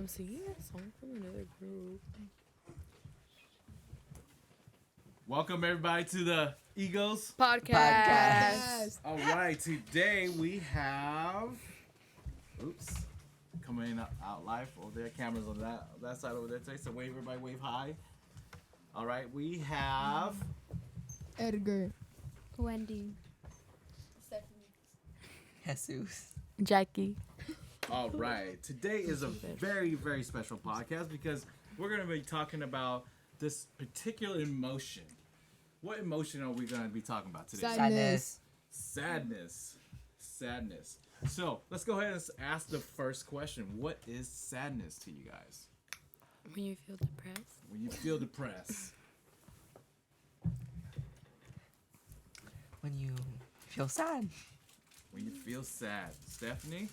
See, a song from another group. Welcome everybody to the Eagles Podcast. All right, today we have, coming out live over there. Cameras on that side over there today. So wave, everybody, wave hi. All right, we have Edgar. Wendy. Stephanie. Jesus. Jackie. All right, today is a very, very special podcast because we're going to be talking about this particular emotion. What emotion are we going to be talking about today? Sadness. Sadness. So let's go ahead and ask the first question. What is sadness to you guys? When you feel depressed. When you feel depressed. When you feel sad. When you feel sad. Stephanie?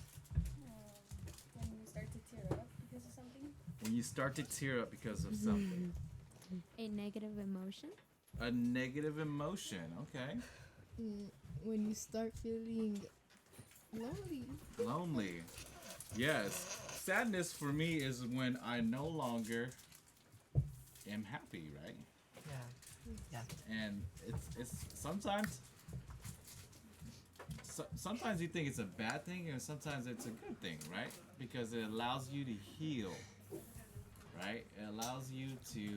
When you start to tear up because of something. When you start to tear up because of something. A negative emotion. A negative emotion. Okay. When you start feeling lonely. Lonely. Yes. Sadness for me is when I no longer am happy, right? Yeah. And it's sometimes sometimes you think it's a bad thing and sometimes it's a good thing, right? Because it allows you to heal, right? It allows you to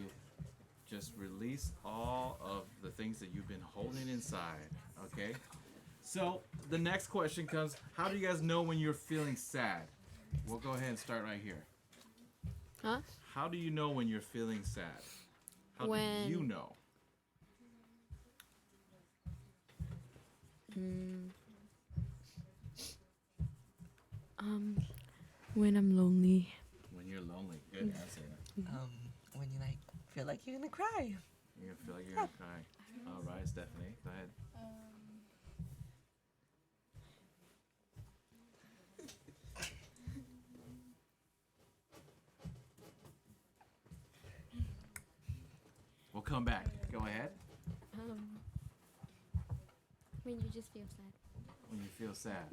just release all of the things that you've been holding inside, okay? So the next question comes, how do you guys know when you're feeling sad? We'll go ahead and start right here. Huh? How do you know when you're feeling sad? How do you know? When I'm lonely. When you're lonely. Good answer. When you feel like you're gonna cry. You're gonna feel like you're gonna cry. All right, Stephanie, go ahead. We'll come back. Go ahead. When you just feel sad. When you feel sad.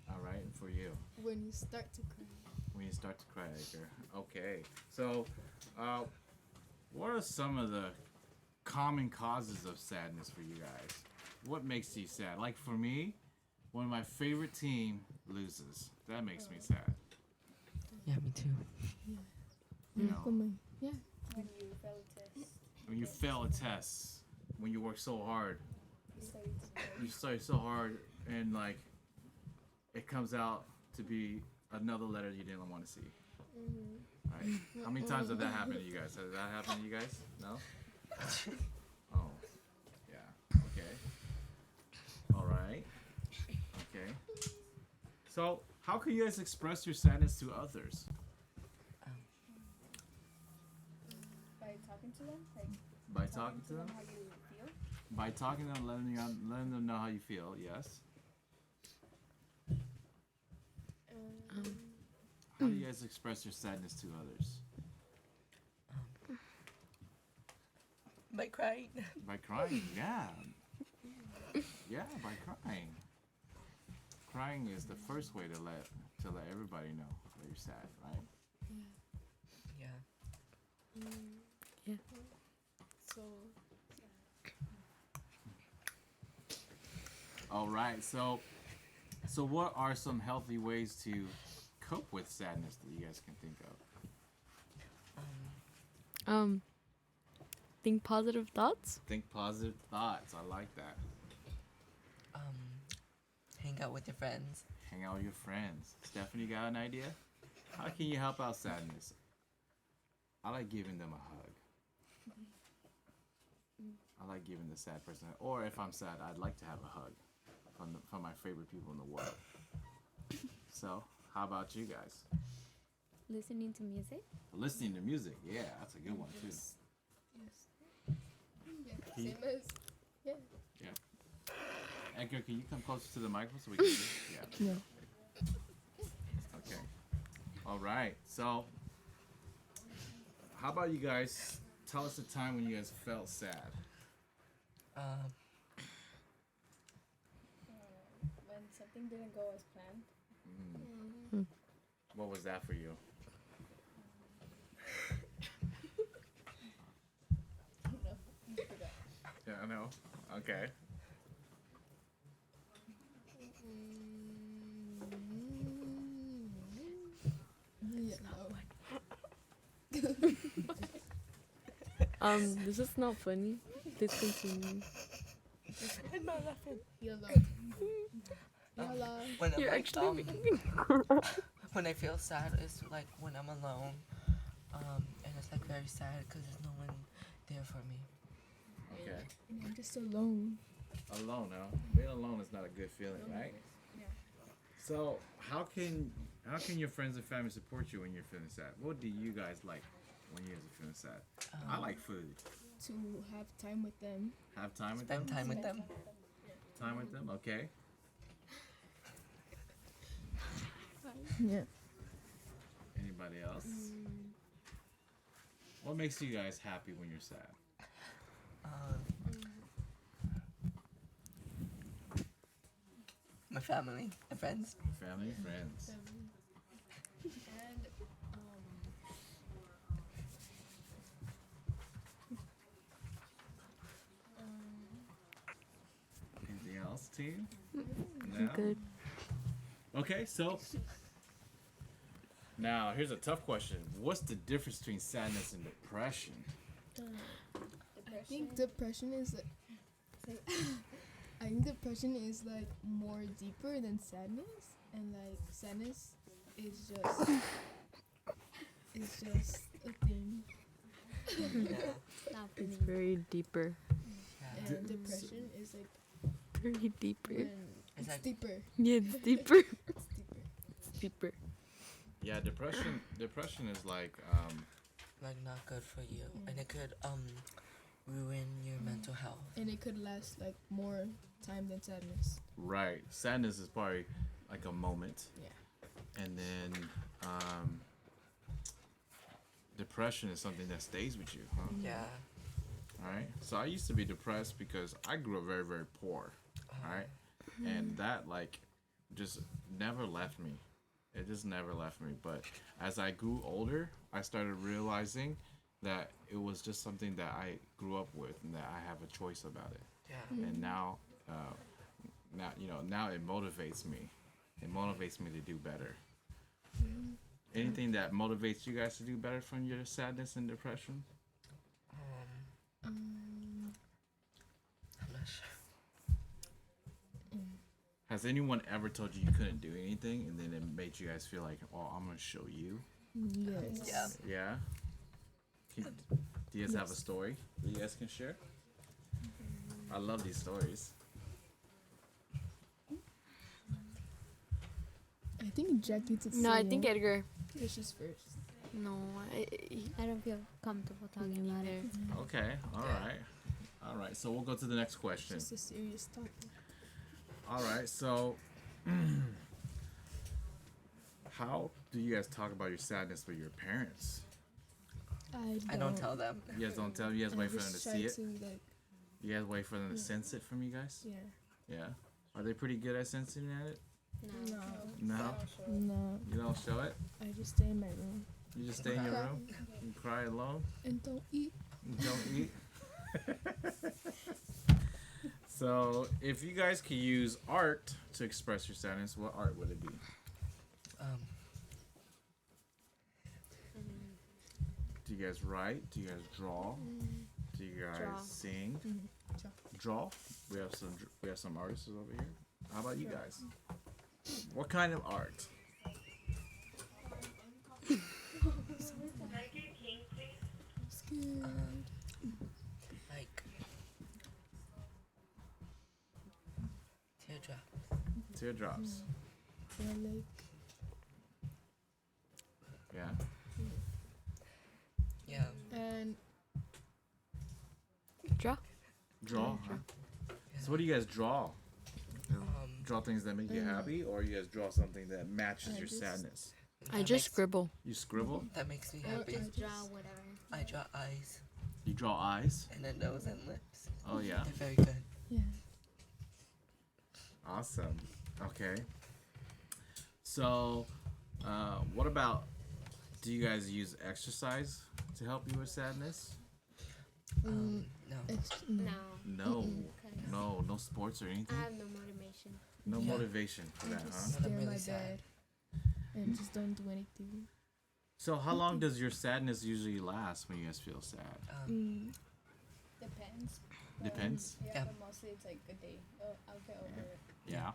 All right, and for you. When you start to cry. When you start to cry, Edgar. Okay. So, what are some of the common causes of sadness for you guys? What makes you sad? Like for me, when my favorite team loses, that makes me sad. Yeah, me too. You know, Yeah. When you fail a test. when you fail a test, when you work so hard, You study to you study so hard, and like, it comes out to be another letter you didn't want to see. Right? How many times have that happened to you guys? Has that happened to you guys? No? Oh. Yeah. Okay. All right. Okay. So, how can you guys express your sadness to others? by talking to them, like By talking to them? how you feel. By talking to them, letting them know how you feel, yes. How do you guys express your sadness to others? By crying. By crying, yeah. Yeah, by crying. Crying is the first way to let everybody know that you're sad, right? Yeah. So All right. So what are some healthy ways to cope with sadness that you guys can think of? Think positive thoughts. Think positive thoughts. I like that. Hang out with your friends. Hang out with your friends. Stephanie, got an idea? How can you help out sadness? I like giving them a hug. I like giving the sad person, or if I'm sad, I'd like to have a hug from my favorite people in the world. So, how about you guys? Listening to music. Listening to music, yeah, that's a good one too. yes. Yeah. Can you- Same as Yeah. Edgar, can you come closer to the microphone so we can hear? Yeah. Okay. All right. So, how about you guys tell us a time when you guys felt sad? When something didn't go as planned. What was that for you? know. Okay. This is not funny. Please continue. I'm not laughing. Yellow. Yellow. When I'm You're like, actually making me when I feel sad, it's like when I'm alone, and it's like very sad because there's no one there for me. Okay. I'm just alone. Alone, huh? Being alone is not a good feeling, right? Yeah. So how can your friends and family support you when you're feeling sad? What do you guys like when you guys are feeling sad? I like food. To have time with them. Have time with them. Spend time with them. Time with them. Okay. Yeah. Anybody else? What makes you guys happy when you're sad? My family and friends. Family, friends. And Anything else, team? No? good. Okay, so now here's a tough question. What's the difference between sadness and depression? I think depression is like I think depression is like more deeper than sadness, and like sadness is just a thing, Stop It's it. very deeper. Yeah. and depression is like Very deeper. when It's it's like- deeper. Yeah, it's deeper. It's deeper. It's deeper. Yeah, depression is like Like not good for you, and it could ruin your mental health. And it could last like more time than sadness. right. Sadness is probably like a moment. Yeah. And then depression is something that stays with you, huh? Yeah. All right. So I used to be depressed because I grew up very, very poor. All right. And that like just never left me. It just never left me. But as I grew older, I started realizing that it was just something that I grew up with and that I have a choice about it. Yeah. And now it motivates me. It motivates me to do better. Anything that motivates you guys to do better from your sadness and depression? I'm not sure. Has anyone ever told you you couldn't do anything and then it made you guys feel like, oh, I'm gonna show you? Yes. Yeah. Yeah. Do you guys have a story that you guys can share? I love these stories. I think Jackie took No, I think Edgar. Fishes first. No, I don't feel comfortable talking about it. Okay. All right. So we'll go to the next question. Just a serious topic. All right. So, how do you guys talk about your sadness with your parents? I don't tell them. You guys don't tell. You guys I wait for them to just try see it. to, like, You guys wait for them to sense it from you guys. yeah. Yeah. Are they pretty good at sensing at it? No. No. No. You don't show it. I just stay in my room You just stay in your Cry. room and cry alone. and don't eat. And don't eat. So, if you guys could use art to express your sadness, what art would it be? Do you guys write? Do you guys draw? Do you guys Draw. sing? Draw. Draw. We have some artists over here. How about you guys? What kind of art? Scared. Like teardrop. Teardrops. Or like Yeah. Yeah. and draw. Draw. Huh? So, what do you guys draw? Um, Draw things that make you happy, or you guys draw something that matches I your just- sadness? I that just makes- scribble. You scribble. That makes me Or happy. I Just draw just- whatever. I draw eyes You draw eyes. and a nose and lips. Oh yeah. They're very good. yeah. Awesome. Okay. So, what about? Do you guys use exercise to help you with sadness? No. No. No, Because no sports or I anything. have no motivation. No Yeah. motivation for that, just huh? But I'm stare at my really sad. bed and just don't do anything. So how long does your sadness usually last when you guys feel sad? Depends. Depends. Yeah, Yeah. but mostly it's like a day. I'll get over it. Yeah.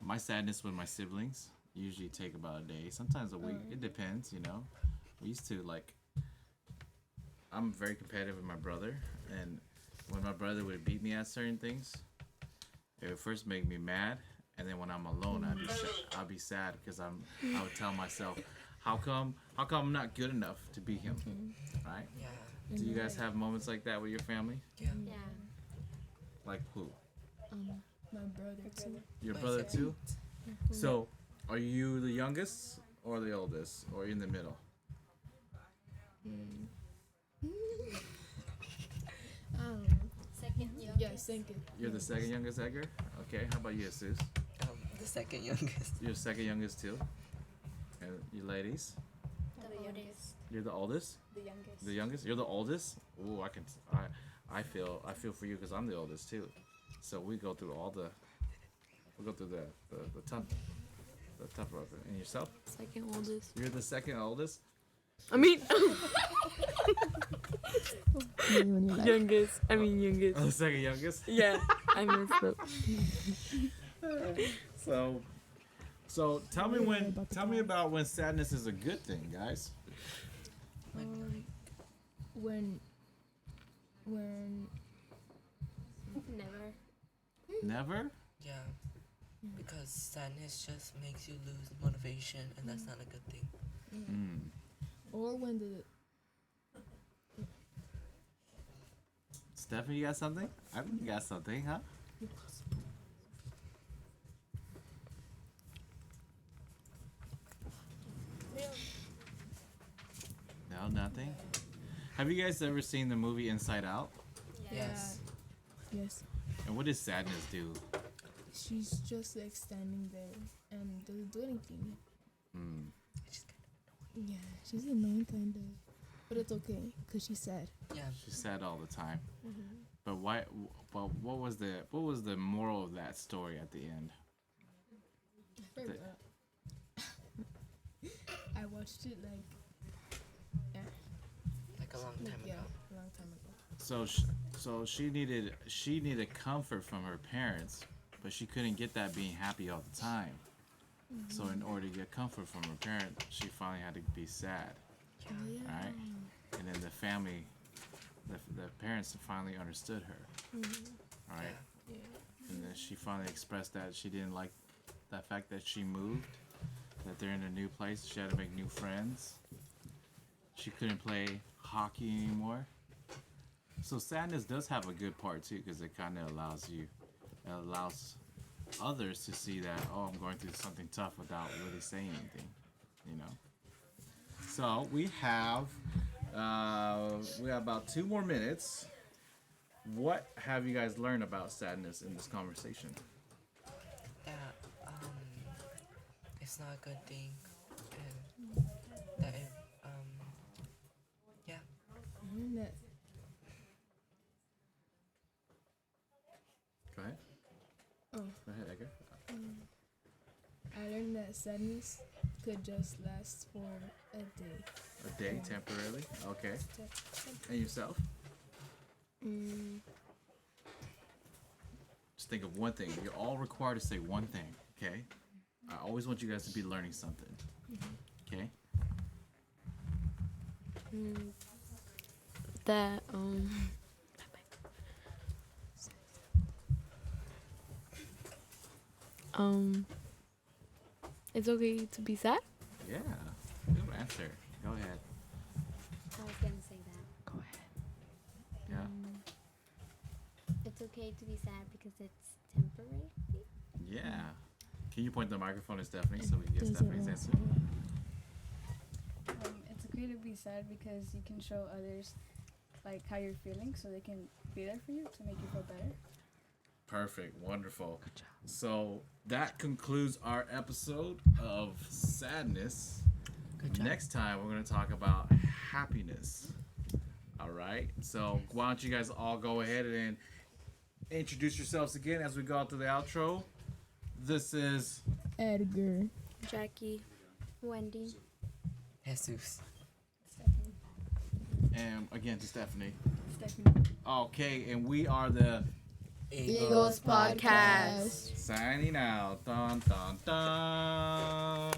My sadness with my siblings usually take about a day, sometimes a week. It depends, you know. We used to like. I'm very competitive with my brother, and when my brother would beat me at certain things, it would first make me mad, and then when I'm alone, I'd be sad because I would tell myself, how come I'm not good enough to beat him, right? Yeah. Do you guys have moments like that with your family? Yeah. Yeah. Like who? My brother too. Your My brother sibling. too? So, are you the youngest or the oldest or in the middle? I don't know. Second youngest. Yeah, second. You're the second youngest, Edgar? Okay, how about you, Jesus? The second youngest. You're second youngest too? And you ladies? The oldest. You're the oldest? The youngest. The youngest? You're the oldest? Ooh, I feel for you because I'm the oldest too. So we go through the tough road. And yourself? Second oldest. You're the second oldest? I mean, When you're like, youngest. I mean, youngest. Oh, the second youngest? Yeah, I messed up. So tell me about when sadness is a good thing, guys. when Never. Never? Yeah. Because sadness just makes you lose motivation, and that's not a good thing. Mm. or when the Stephanie, you got something? I think you got something, huh? No, nothing. Have you guys ever seen the movie Inside Out? Yes. yes, And what does sadness do? she's just like standing there and doesn't do anything. Mm. Yeah, she's annoying kind of, but it's okay because she's sad. Yeah. She's sad all the time. But why? Well, what was the moral of that story at the end? I forgot. I watched it like Like a long time yeah, ago. a long time ago. So she needed comfort from her parents, but she couldn't get that being happy all the time. So in order to get comfort from her parents, she finally had to be sad, right? And then the family, the parents finally understood her, right? And then she finally expressed that she didn't like the fact that she moved, that they're in a new place. She had to make new friends. She couldn't play hockey anymore. So sadness does have a good part too, because it kind of allows others to see that, oh, I'm going through something tough without really saying anything, you know. So we have about 2 more minutes. What have you guys learned about sadness in this conversation? That it's not a good thing, and that it, yeah. I learned that Go ahead. Oh. Go ahead, Edgar. I learned that sadness could just last for a day. A day, temporarily. Okay. And yourself? Just think of one thing. You're all required to say one thing, okay? I always want you guys to be learning something. Okay? That it's okay to be sad. Yeah. Good answer. Go ahead. I was gonna say that. Go ahead. Yeah. It's okay to be sad because it's temporary. Yeah. Can you point the microphone to Stephanie so we can get Does it Stephanie's work? answer? It's okay to be sad because you can show others like how you're feeling, so they can be there for you to make you feel better. Perfect. Wonderful. Good job. So that concludes our episode of sadness. Good job. Next time we're going to talk about happiness. All right. So why don't you guys all go ahead and introduce yourselves again as we go out to the outro. This is Edgar. Jackie. Wendy. Jesus. Stephanie. and again to Stephanie. Stephanie. Okay, and we are the Eagles Podcast. signing out. Dun dun dun.